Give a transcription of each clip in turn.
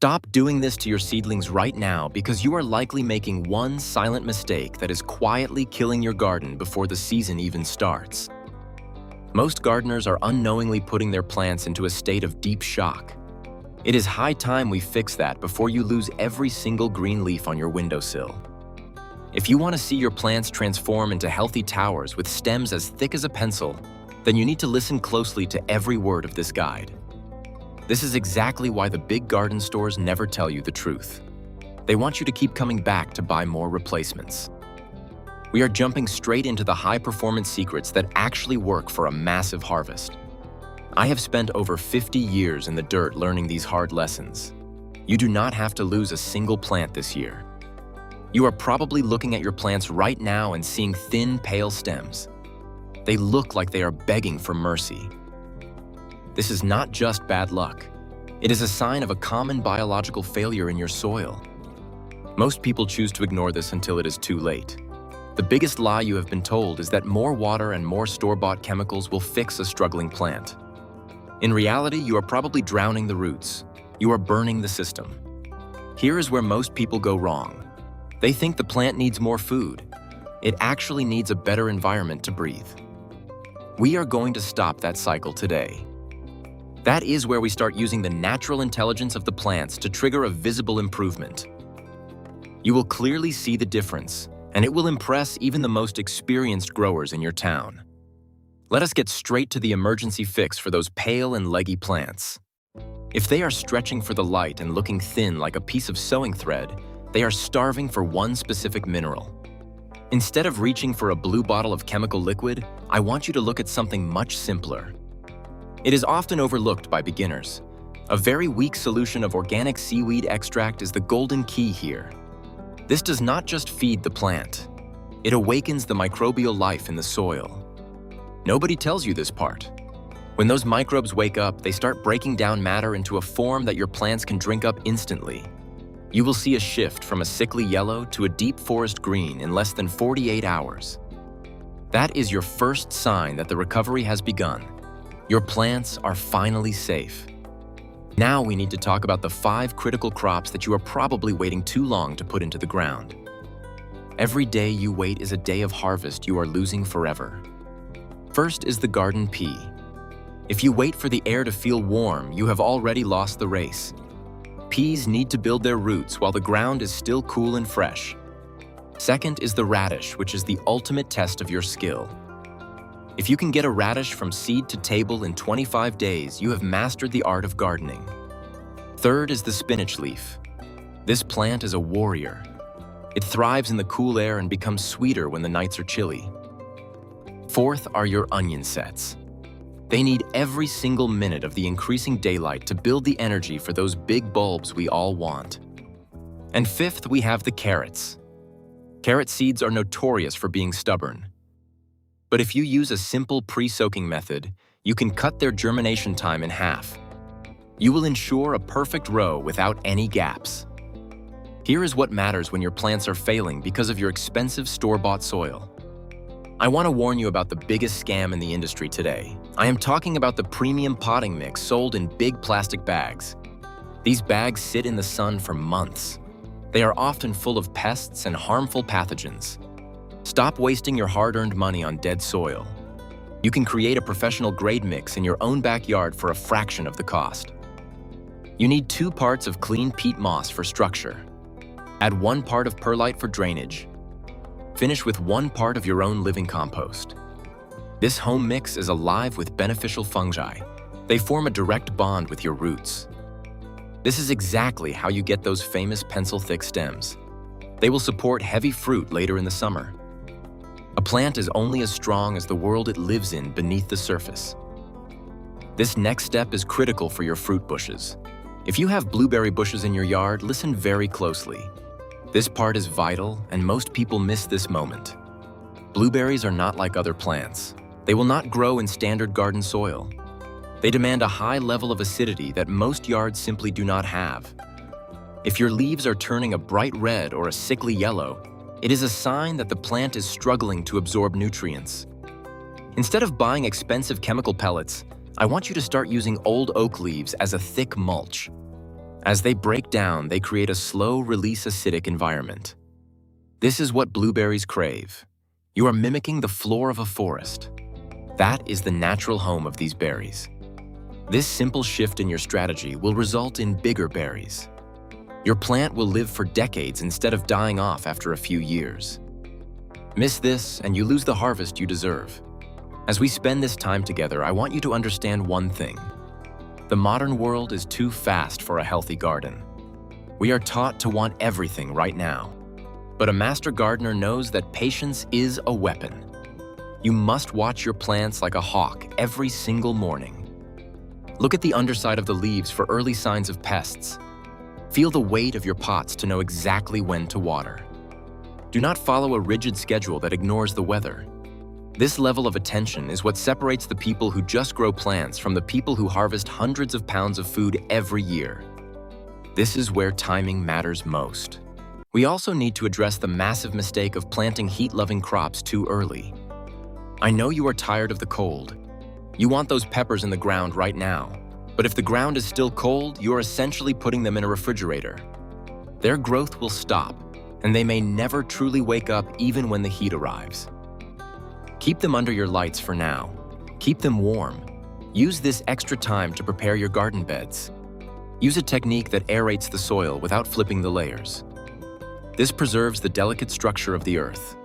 Stop doing this to your seedlings right now because you are likely making one silent mistake that is quietly killing your garden before the season even starts. Most gardeners are unknowingly putting their plants into a state of deep shock. It is high time we fix that before you lose every single green leaf on your windowsill. If you want to see your plants transform into healthy towers with stems as thick as a pencil, then you need to listen closely to every word of this guide. This is exactly why the big garden stores never tell you the truth. They want you to keep coming back to buy more replacements. We are jumping straight into the high-performance secrets that actually work for a massive harvest. I have spent over 50 years in the dirt learning these hard lessons. You do not have to lose a single plant this year. You are probably looking at your plants right now and seeing thin, pale stems. They look like they are begging for mercy. This is not just bad luck. It is a sign of a common biological failure in your soil. Most people choose to ignore this until it is too late. The biggest lie you have been told is that more water and more store-bought chemicals will fix a struggling plant. In reality, you are probably drowning the roots. You are burning the system. Here is where most people go wrong. They think the plant needs more food. It actually needs a better environment to breathe. We are going to stop that cycle today. That is where we start using the natural intelligence of the plants to trigger a visible improvement. You will clearly see the difference, and it will impress even the most experienced growers in your town. Let us get straight to the emergency fix for those pale and leggy plants. If they are stretching for the light and looking thin like a piece of sewing thread, they are starving for one specific mineral. Instead of reaching for a blue bottle of chemical liquid, I want you to look at something much simpler. It is often overlooked by beginners. A very weak solution of organic seaweed extract is the golden key here. This does not just feed the plant. It awakens the microbial life in the soil. Nobody tells you this part. When those microbes wake up, they start breaking down matter into a form that your plants can drink up instantly. You will see a shift from a sickly yellow to a deep forest green in less than 48 hours. That is your first sign that the recovery has begun. Your plants are finally safe. Now we need to talk about the 5 critical crops that you are probably waiting too long to put into the ground. Every day you wait is a day of harvest you are losing forever. First is the garden pea. If you wait for the air to feel warm, you have already lost the race. Peas need to build their roots while the ground is still cool and fresh. Second is the radish, which is the ultimate test of your skill. If you can get a radish from seed to table in 25 days, you have mastered the art of gardening. Third is the spinach leaf. This plant is a warrior. It thrives in the cool air and becomes sweeter when the nights are chilly. Fourth are your onion sets. They need every single minute of the increasing daylight to build the energy for those big bulbs we all want. And fifth, we have the carrots. Carrot seeds are notorious for being stubborn. But if you use a simple pre-soaking method, you can cut their germination time in half. You will ensure a perfect row without any gaps. Here is what matters when your plants are failing because of your expensive store-bought soil. I want to warn you about the biggest scam in the industry today. I am talking about the premium potting mix sold in big plastic bags. These bags sit in the sun for months. They are often full of pests and harmful pathogens. Stop wasting your hard-earned money on dead soil. You can create a professional grade mix in your own backyard for a fraction of the cost. You need 2 parts of clean peat moss for structure. Add 1 part of perlite for drainage. Finish with 1 part of your own living compost. This home mix is alive with beneficial fungi. They form a direct bond with your roots. This is exactly how you get those famous pencil-thick stems. They will support heavy fruit later in the summer. A plant is only as strong as the world it lives in beneath the surface. This next step is critical for your fruit bushes. If you have blueberry bushes in your yard, listen very closely. This part is vital, and most people miss this moment. Blueberries are not like other plants. They will not grow in standard garden soil. They demand a high level of acidity that most yards simply do not have. If your leaves are turning a bright red or a sickly yellow, it is a sign that the plant is struggling to absorb nutrients. Instead of buying expensive chemical pellets, I want you to start using old oak leaves as a thick mulch. As they break down, they create a slow-release acidic environment. This is what blueberries crave. You are mimicking the floor of a forest. That is the natural home of these berries. This simple shift in your strategy will result in bigger berries. Your plant will live for decades instead of dying off after a few years. Miss this, and you lose the harvest you deserve. As we spend this time together, I want you to understand one thing. The modern world is too fast for a healthy garden. We are taught to want everything right now. But a master gardener knows that patience is a weapon. You must watch your plants like a hawk every single morning. Look at the underside of the leaves for early signs of pests. Feel the weight of your pots to know exactly when to water. Do not follow a rigid schedule that ignores the weather. This level of attention is what separates the people who just grow plants from the people who harvest hundreds of pounds of food every year. This is where timing matters most. We also need to address the massive mistake of planting heat-loving crops too early. I know you are tired of the cold. You want those peppers in the ground right now. But if the ground is still cold, you are essentially putting them in a refrigerator. Their growth will stop, and they may never truly wake up even when the heat arrives. Keep them under your lights for now. Keep them warm. Use this extra time to prepare your garden beds. Use a technique that aerates the soil without flipping the layers. This preserves the delicate structure of the earth.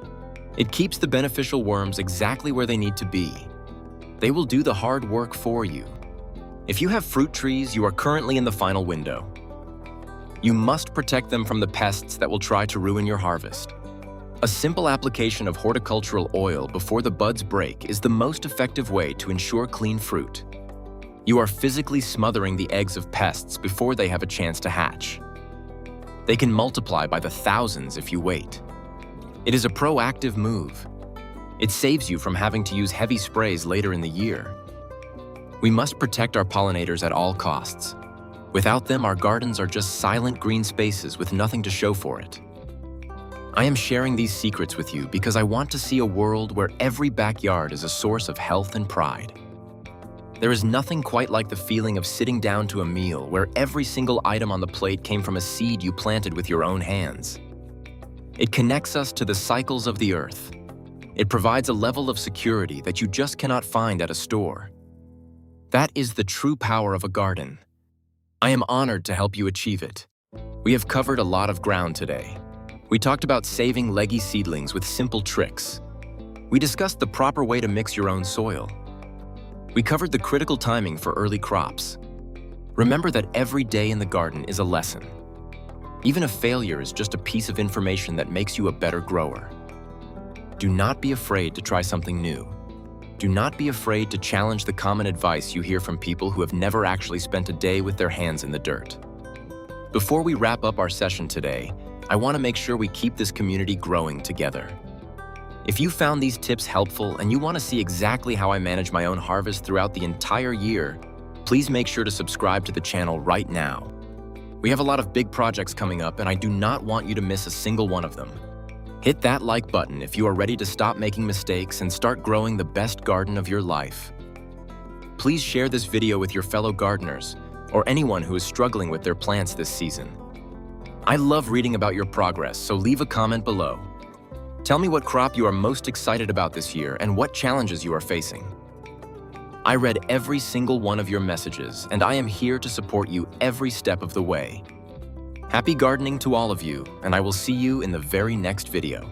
It keeps the beneficial worms exactly where they need to be. They will do the hard work for you. If you have fruit trees, you are currently in the final window. You must protect them from the pests that will try to ruin your harvest. A simple application of horticultural oil before the buds break is the most effective way to ensure clean fruit. You are physically smothering the eggs of pests before they have a chance to hatch. They can multiply by the thousands if you wait. It is a proactive move. It saves you from having to use heavy sprays later in the year. We must protect our pollinators at all costs. Without them, our gardens are just silent green spaces with nothing to show for it. I am sharing these secrets with you because I want to see a world where every backyard is a source of health and pride. There is nothing quite like the feeling of sitting down to a meal where every single item on the plate came from a seed you planted with your own hands. It connects us to the cycles of the earth. It provides a level of security that you just cannot find at a store. That is the true power of a garden. I am honored to help you achieve it. We have covered a lot of ground today. We talked about saving leggy seedlings with simple tricks. We discussed the proper way to mix your own soil. We covered the critical timing for early crops. Remember that every day in the garden is a lesson. Even a failure is just a piece of information that makes you a better grower. Do not be afraid to try something new. Do not be afraid to challenge the common advice you hear from people who have never actually spent a day with their hands in the dirt. Before we wrap up our session today, I want to make sure we keep this community growing together. If you found these tips helpful and you want to see exactly how I manage my own harvest throughout the entire year, please make sure to subscribe to the channel right now. We have a lot of big projects coming up and I do not want you to miss a single one of them. Hit that like button if you are ready to stop making mistakes and start growing the best garden of your life. Please share this video with your fellow gardeners or anyone who is struggling with their plants this season. I love reading about your progress, so leave a comment below. Tell me what crop you are most excited about this year and what challenges you are facing. I read every single one of your messages, and I am here to support you every step of the way. Happy gardening to all of you, and I will see you in the very next video.